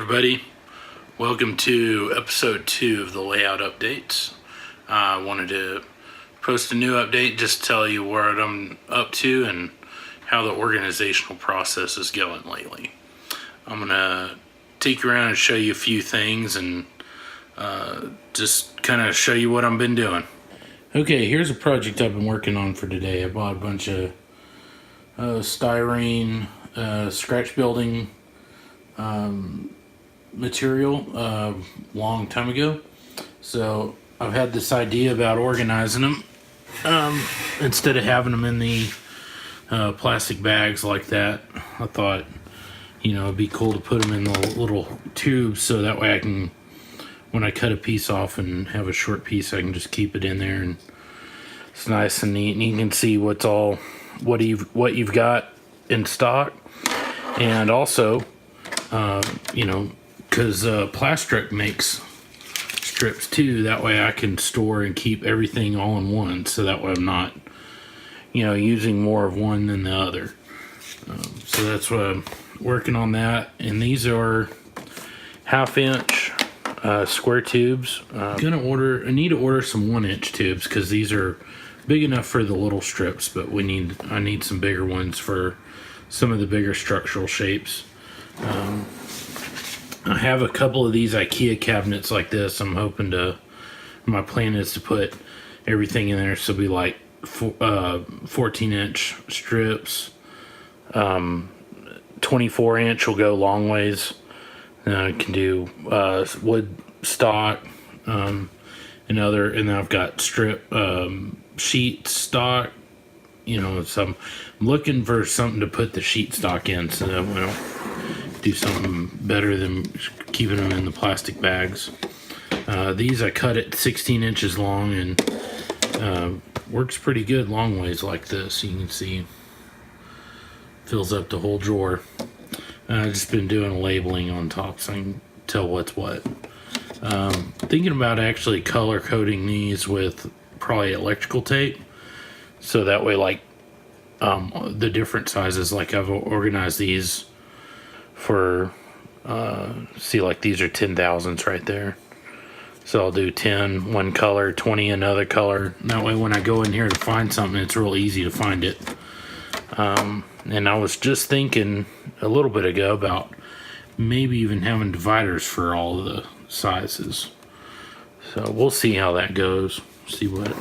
everybody, welcome to episode 2 of the layout updates. I wanted to post a new update just to tell you what I'm up to and how the organizational process is going lately. I'm going to take you around and show you a few things and just kind of show you what I've been doing. Okay, here's a project I've been working on for today. I bought a bunch of styrene scratch building material long time ago. So I've had this idea about organizing them instead of having them in the plastic bags like that. I thought, it'd be cool to put them in the little tubes so that way I can, when I cut a piece off and have a short piece, I can just keep it in there and it's nice and neat and you can see what you've got in stock. And also because Plastrek makes strips too, that way I can store and keep everything all in one, so that way I'm not using more of one than the other. So that's what I'm working on that. And these are 1/2 inch square tubes. I need to order some 1 inch tubes because these are big enough for the little strips, but I need some bigger ones for some of the bigger structural shapes. I have a couple of these IKEA cabinets like this. My plan is to put everything in there, so it'll be like 14 inch strips. 24 inch will go long ways. I can do wood stock and then I've got strip sheet stock. So I'm looking for something to put the sheet stock in so that we don't do something better than keeping them in the plastic bags. These I cut at 16 inches long and works pretty good long ways like this. You can see fills up the whole drawer. I've just been doing labeling on top so I can tell what's what. Thinking about actually color coding these with probably electrical tape, so that way the different sizes, like I've organized these for these are 10,000s right there, so I'll do 10 one color, 20 another color. That way when I go in here to find something, it's real easy to find it. And I was just thinking a little bit ago about maybe even having dividers for all of the sizes, so we'll see how that goes. See what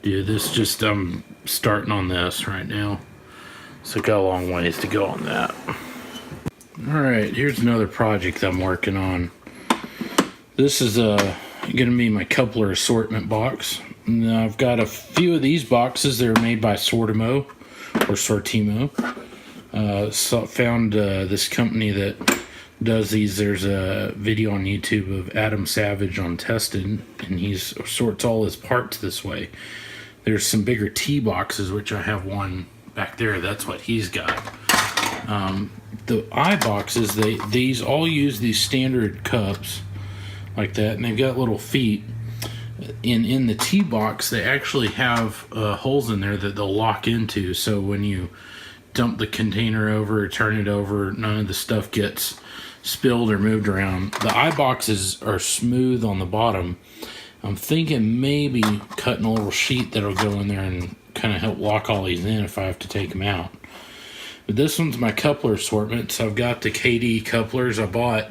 do this. Just I'm starting on this right now, so got a long ways to go on that. Alright, here's another project I'm working on. This is gonna be my coupler assortment box. Now I've got a few of these boxes that are made by Sortimo or Sortimo. Found this company that does these. There's a video on YouTube of Adam Savage on Tested, and he sorts all his parts this way. There's some bigger T-Boxxes, which I have one back there. That's what he's got. The I-Boxxes, these all use these standard cups like that, and they've got little feet. In the T-Boxx, they actually have holes in there that they'll lock into, so when you dump the container over, turn it over, none of the stuff gets spilled or moved around. The I-Boxxes are smooth on the bottom. I'm thinking maybe cutting a little sheet that'll go in there and kind of help lock all these in if I have to take them out. But this one's my coupler assortment. So I've got the KD couplers I bought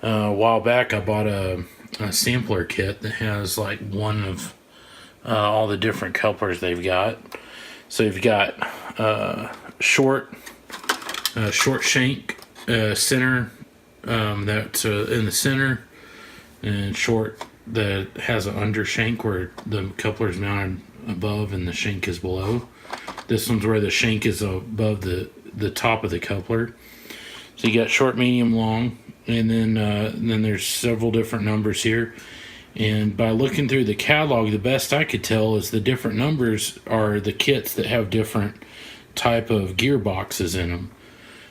a while back. I bought a sampler kit that has like one of all the different couplers they've got. So you've got short shank center that's in the center, and short that has an under shank where the coupler is mounted above and the shank is below. This one's where the shank is above the top of the coupler. So you got short, medium, long, and then there's several different numbers here. And by looking through the catalog, the best I could tell is the different numbers are the kits that have different type of gearboxes in them.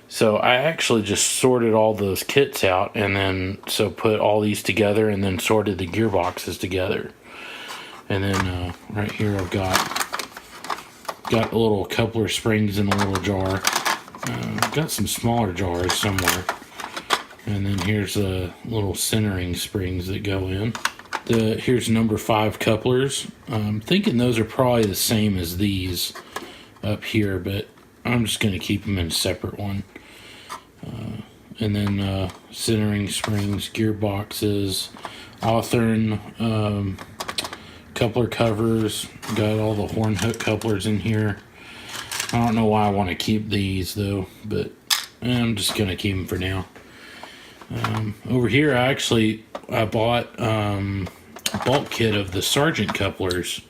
So I actually just sorted all those kits out and then put all these together and then sorted the gearboxes together. And then right here I've got a little coupler springs in a little jar. Got some smaller jars somewhere. And then here's little centering springs that go in. Here's number 5 couplers. I'm thinking those are probably the same as these up here, but I'm just going to keep them in a separate one. And then centering springs, gearboxes, Autherton coupler covers. Got all the horn hook couplers in here. I don't know why I want to keep these though, but I'm just going to keep them for now. Over here, I bought a bulk kit of the Sargent couplers,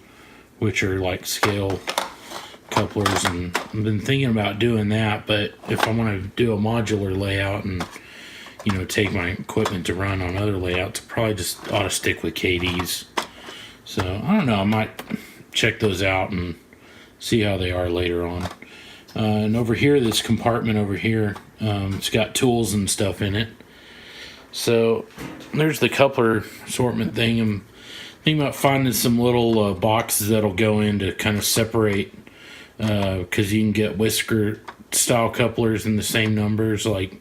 which are like scale couplers, and I've been thinking about doing that. But if I want to do a modular layout and take my equipment to run on other layouts, I probably just ought to stick with KDs. So I don't know, I might check those out and see how they are later on. And over here, this compartment over here, it's got tools and stuff in it. So there's the coupler assortment thing. I'm thinking about finding some little boxes that'll go in to kind of separate, because you can get whisker style couplers in the same numbers, like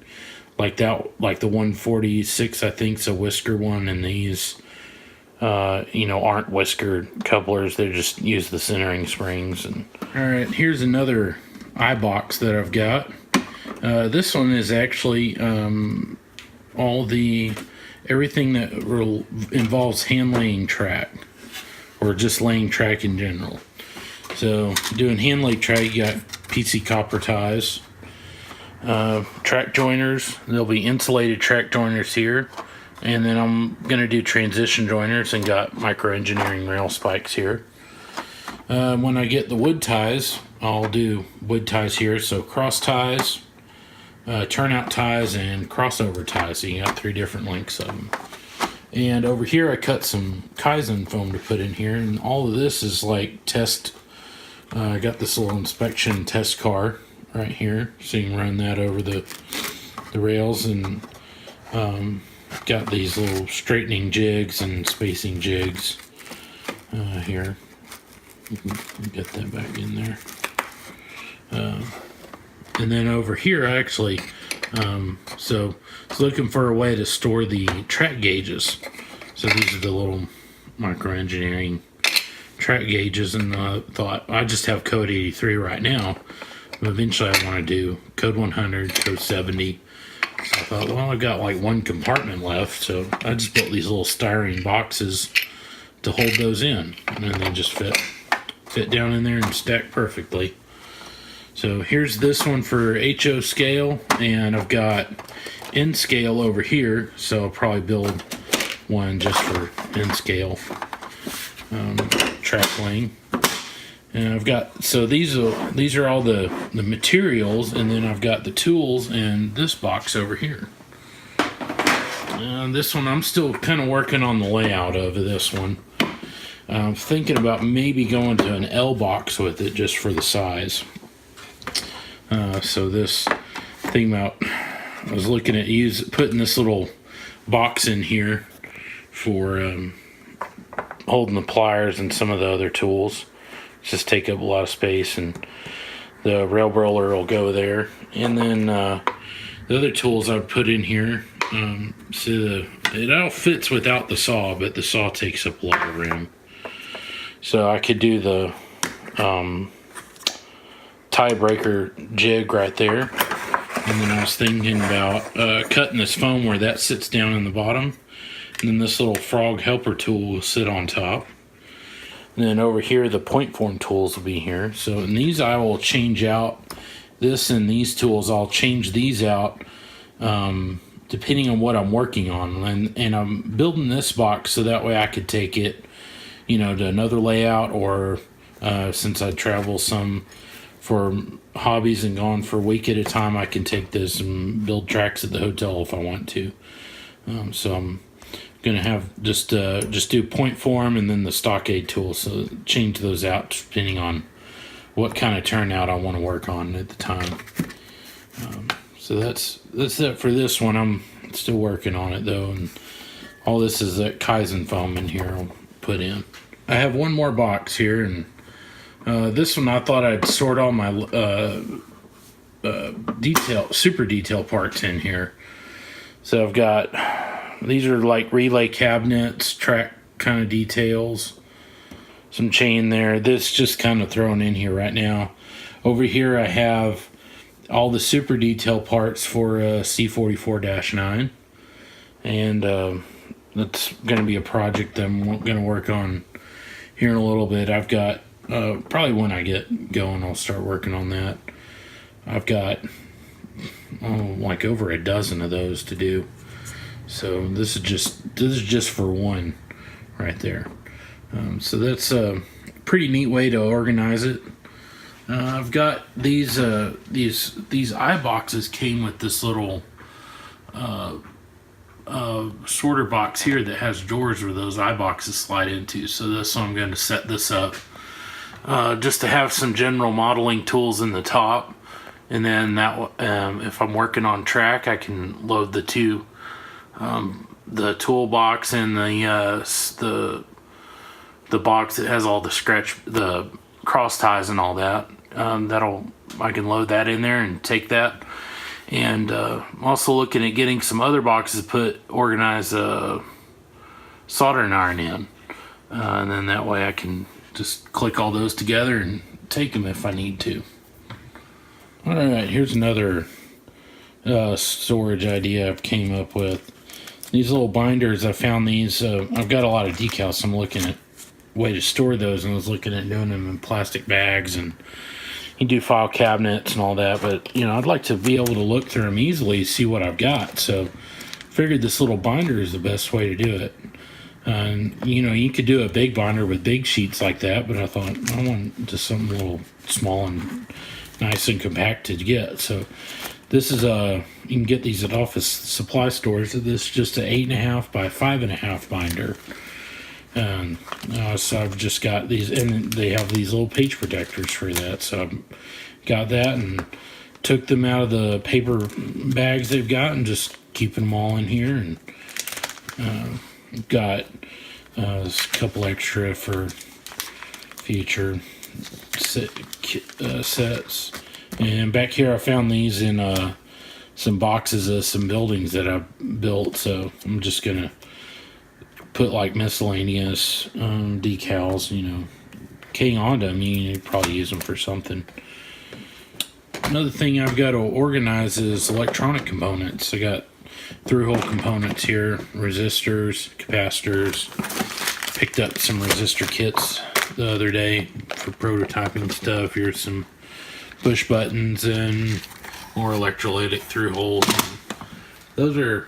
the 146 I think is a whisker one, and these aren't whisker couplers. They just use the centering springs. And all right, here's another I-Boxx that I've got. This one is actually everything that involves hand laying track, or just laying track in general. So doing hand lay track, you got PC copper ties, track joiners. There'll be insulated track joiners here, and then I'm gonna do transition joiners and got micro engineering rail spikes here. When I get the wood ties, I'll do wood ties here, so cross ties, turnout ties, and crossover ties. So you got 3 different lengths of them. And over here I cut some Kaizen foam to put in here, and all of this is like test. I got this little inspection test car right here, so you can run that over the rails, and got these little straightening jigs and spacing jigs here. You can get that back in there. And then over here, I actually, so I was looking for a way to store the track gauges. So these are the little micro engineering track gauges, and thought I just have code 83 right now, but eventually I want to do code 100, code 70. So I thought, well, I've got like 1 compartment left, so I just built these little styrene boxes to hold those in, and then they just fit down in there and stack perfectly. So here's this one for HO scale, and I've got N scale over here, so I'll probably build one just for N scale track laying. And I've got, so these are all the materials, and then I've got the tools and this box over here. This one, I'm still kind of working on the layout of this one. I'm thinking about maybe going to an L-Boxx with it just for the size. So this thing about, I was looking at putting this little box in here for holding the pliers and some of the other tools. Just take up a lot of space, and the rail roller will go there. And then the other tools I've put in here, so it all fits without the saw, but the saw takes up a lot of room. So I could do the tie breaker jig right there. And then I was thinking about cutting this foam where that sits down in the bottom. And then this little frog helper tool will sit on top. And then over here, the point form tools will be here. So in these, I will change out this, and these tools, I'll change these out depending on what I'm working on. And I'm building this box so that way I could take it, to another layout, or since I travel some for hobbies and gone for a week at a time, I can take this and build tracks at the hotel if I want to. So I'm gonna have just do point form and then the stockade tool, so change those out depending on what kind of turnout I want to work on at the time. So that's it for this one. I'm still working on it though, and all this is that Kaizen foam in here I'll put in. I have one more box here, and this one I thought I'd sort all my super detail parts in here. So I've got, these are like relay cabinets, track kind of details, some chain there. This just kind of thrown in here right now. Over here I have all the super detail parts for C44-9, and that's going to be a project that I'm going to work on here in a little bit. I've got probably when I get going I'll start working on that. I've got like over a dozen of those to do, so this is just for one right there. So that's a pretty neat way to organize it. I've got these I-Boxxes came with this little sorter box here that has drawers where those I-Boxxes slide into. So this I'm going to set this up just to have some general modeling tools in the top, and then that if I'm working on track, I can load the two, the toolbox and the box that has all the cross ties and all that. I can load that in there and take that. And I'm also looking at getting some other boxes to organize a soldering iron in, and then that way I can just click all those together and take them if I need to. All right, here's another storage idea I've came up with. These little binders, I found these. I've got a lot of decals, so I'm looking at way to store those, and I was looking at doing them in plastic bags, and you do file cabinets and all that, but I'd like to be able to look through them easily, see what I've got. So figured this little binder is the best way to do it. And you could do a big binder with big sheets like that, but I thought I want just something a little small and nice and compact to get. So this is you can get these at office supply stores. This is just an 8.5 by 5.5 binder. And so I've just got these, and they have these little page protectors for that. So I've got that and took them out of the paper bags they've got and just keeping them all in here. And got a couple extra for future sets. And back here I found these in some boxes of some buildings that I've built. So I'm just gonna put like miscellaneous decals, hang on to them. You probably use them for something. Another thing I've got to organize is electronic components. I got through-hole components here, resistors, capacitors. Picked up some resistor kits the other day for prototyping stuff. Here's some push buttons and more electrolytic through-holes. Those are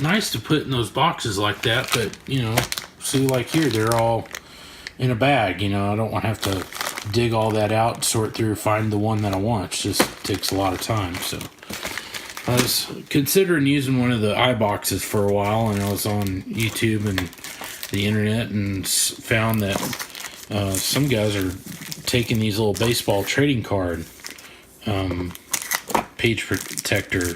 nice to put in those boxes like that, but see, like here, they're all in a bag. I don't want to have to dig all that out, sort through, find the one that I want. It just takes a lot of time. So I was considering using one of the I-Boxxes for a while, and I was on YouTube and the internet and found that some guys are taking these little baseball trading card page protector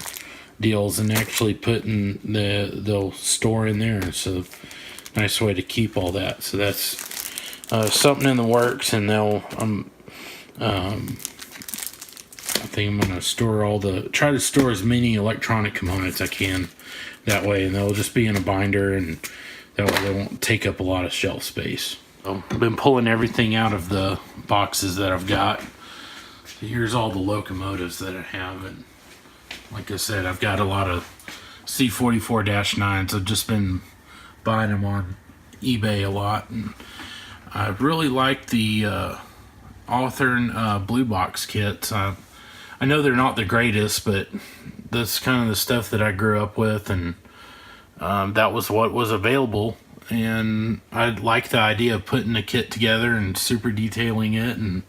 deals and actually putting they'll store in there. So nice way to keep all that. So that's something in the works, and I think I'm gonna try to store as many electronic components I can that way, and they'll just be in a binder, and that way they won't take up a lot of shelf space. So I've been pulling everything out of the boxes that I've got. Here's all the locomotives that I have, and like I said, I've got a lot of C44-9s. I've just been buying them on eBay a lot, and I really like the Author Blue Box kits. I know they're not the greatest, but that's kind of the stuff that I grew up with, and that was what was available. And I like the idea of putting a kit together and super detailing it and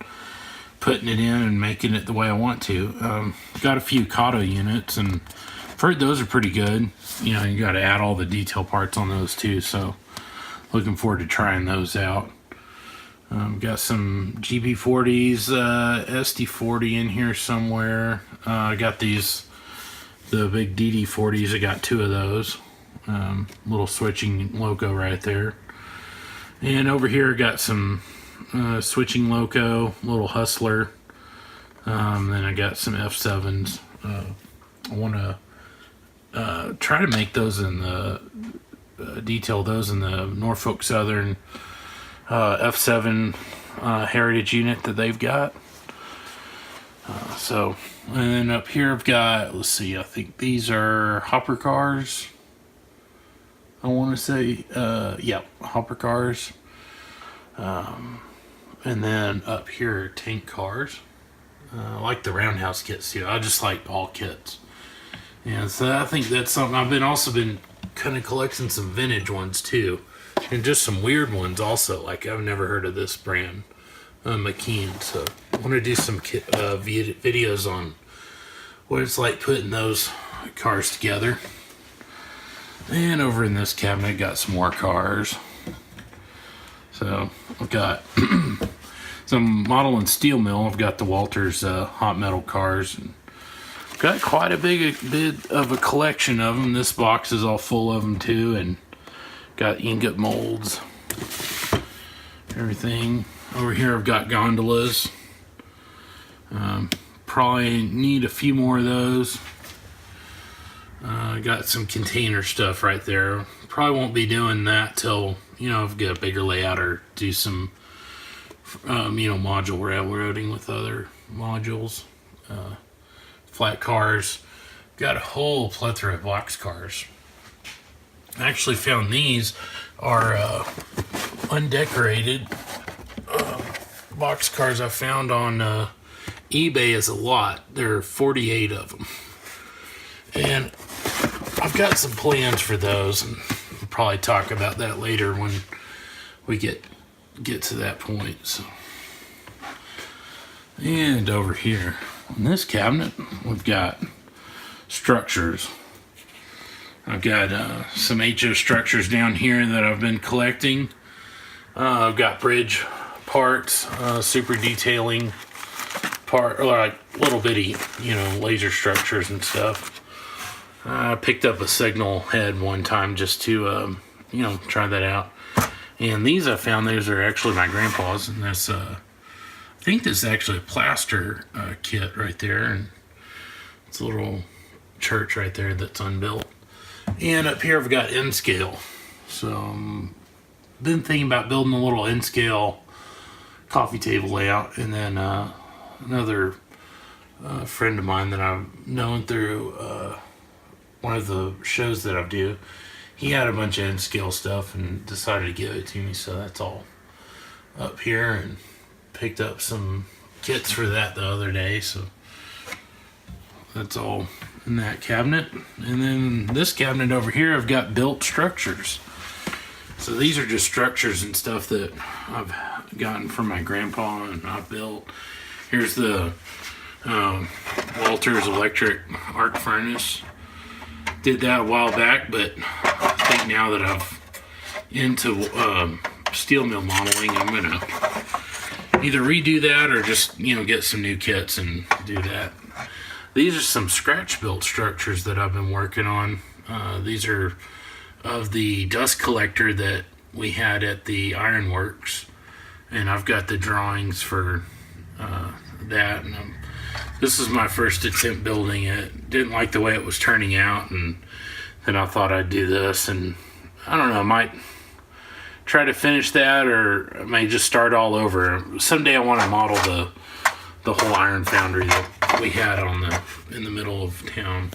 putting it in and making it the way I want to. Got a few Kato units, and I've heard those are pretty good. You got to add all the detail parts on those too, so looking forward to trying those out. Got some GB40s, SD40 in here somewhere. I got the big DD40s. I got two of those. Little switching loco right there. And over here I got some switching loco, little hustler. Then I got some F7s. I want to try to make those in the detail those in the Norfolk Southern F7 Heritage unit that they've got. So, and then up here I've got, let's see, I think these are hopper cars. I want to say, yeah, hopper cars. And then up here are tank cars. I like the roundhouse kits too. I just like all kits. And so I think that's something I've also been kind of collecting some vintage ones too. And just some weird ones also. Like I've never heard of this brand. McKean, so I want to do some videos on what it's like putting those cars together. And over in this cabinet, got some more cars. So I've got some model and steel mill. I've got the Walters hot metal cars. And got quite a bit of a collection of them. This box is all full of them too, and got ingot molds, everything. Over here I've got gondolas. Probably need a few more of those. I got some container stuff right there. Probably won't be doing that till, you know, I've got a bigger layout or do some, you know, module railroading with other modules. Flat cars. Got a whole plethora of box cars. I actually found these are undecorated box cars I found on eBay as a lot. There are 48 of them. And I've got some plans for those, and we'll probably talk about that later when we get to that point. So, and over here in this cabinet we've got structures. I've got some HO structures down here that I've been collecting. I've got bridge parts, super detailing part, or like little bitty, you know, laser structures and stuff. I picked up a signal head one time just to, you know, try that out. And these I found, those are actually my grandpa's, and that's, I think this is actually a plaster kit right there, and it's a little church right there that's unbuilt. And up here I've got N-scale. So, been thinking about building a little N-scale coffee table layout, and then another friend of mine that I've known through one of the shows that I do, he had a bunch of N-scale stuff and decided to give it to me, so that's all up here, and picked up some kits for that the other day, so that's all in that cabinet. And then this cabinet over here I've got built structures. So these are just structures and stuff that I've gotten from my grandpa and I've built. Here's the Walters electric arc furnace. Did that a while back, but I think now that I've into steel mill modeling, I'm gonna either redo that or just, you know, get some new kits and do that. These are some scratch built structures that I've been working on. These are of the dust collector that we had at the ironworks, and I've got the drawings for that, and this is my first attempt building it. Didn't like the way it was turning out, and then I thought I'd do this, and I don't know, I might try to finish that, or I may just start all over. Someday I want to model the whole iron foundry that we had in the middle of town.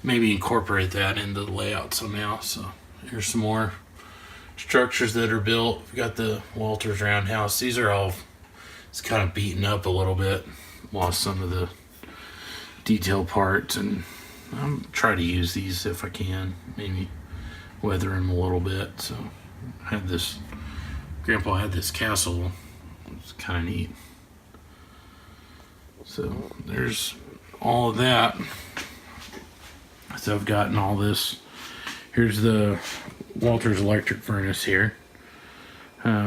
Maybe incorporate that into the layout somehow. So here's some more structures that are built. We've got the Walters roundhouse. These are all, it's kind of beaten up a little bit. Lost some of the detail parts, and I'm trying to use these if I can. Maybe weather them a little bit. So I had this, Grandpa had this castle. It's kind of neat. So there's all of that. So I've gotten all this. Here's the Walters electric furnace here.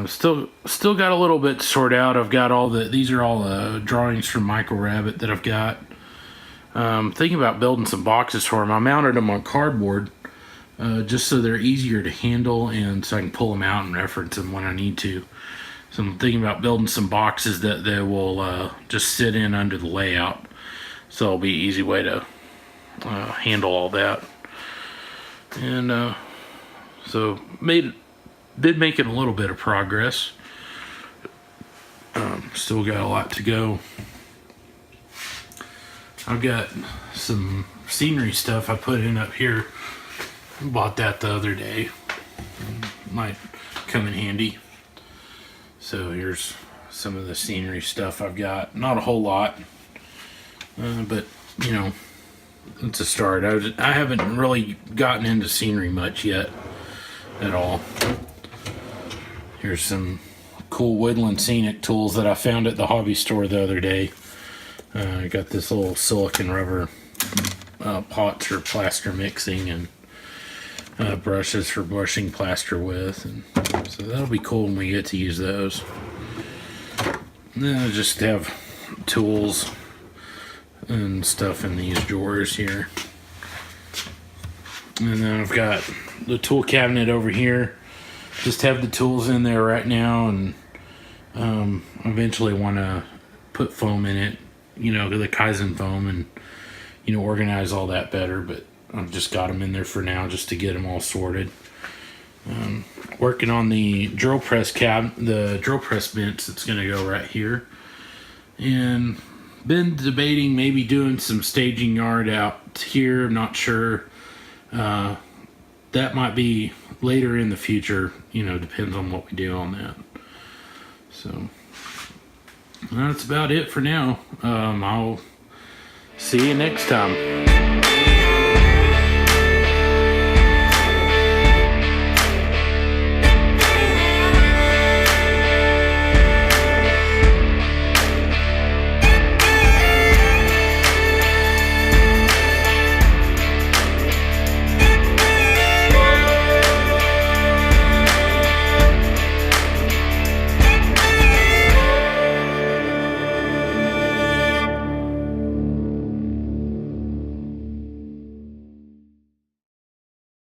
Still got a little bit to sort out. I've got all these are all drawings from Michael Rabbit that I've got. Thinking about building some boxes for them. I mounted them on cardboard just so they're easier to handle, and so I can pull them out and reference them when I need to. So I'm thinking about building some boxes that they will just sit in under the layout. So it'll be an easy way to handle all that. And so did making a little bit of progress. Still got a lot to go. I've got some scenery stuff I put in up here. Bought that the other day. Might come in handy. So here's some of the scenery stuff I've got. Not a whole lot, but you know, it's a start. I haven't really gotten into scenery much yet at all. Here's some cool woodland scenic tools that I found at the hobby store the other day. I got this little silicone rubber pots for plaster mixing, and brushes for brushing plaster with, and so that'll be cool when we get to use those. And then I just have tools and stuff in these drawers here. And then I've got the tool cabinet over here. Just have the tools in there right now, and eventually want to put foam in it, you know, the Kaizen foam, and you know, organize all that better. But I've just got them in there for now, just to get them all sorted. Working on the drill press the drill press bench that's going to go right here, and been debating maybe doing some staging yard out here. I'm not sure. That might be later in the future, you know, depends on what we do on that. So that's about it for now. I'll see you next time.